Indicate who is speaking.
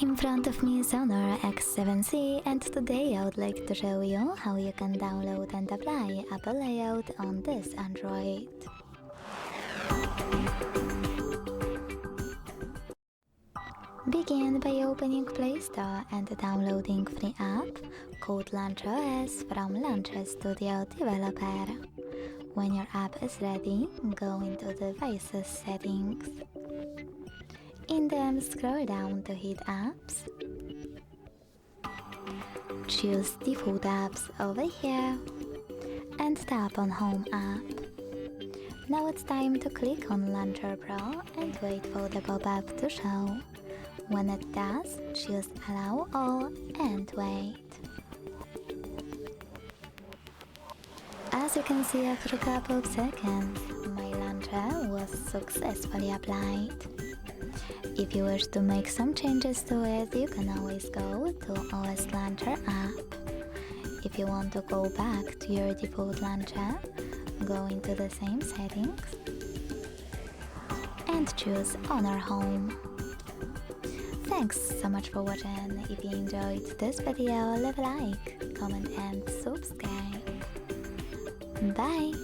Speaker 1: In front of me is HONOR X7c, and today I would like to show you how you can download and apply Apple layout on this Android. Begin by opening Play Store and downloading free app called LauncherOS from Launcher Studio Developer. When your app is ready, go into Devices settings. In them, scroll down to hit Apps. Choose Default Apps over here and tap on Home app. Now it's time to click on Launcher Pro and wait for the pop-up to show. When it does, choose Allow All and wait. As you can see, after a couple of seconds, my launcher was successfully applied. If you wish to make some changes to it, you can always go to OS Launcher app. If you want to go back to your default launcher, go into the same settings and choose Honor Home. Thanks so much for watching. If you enjoyed this video, leave a like, comment and subscribe. Bye!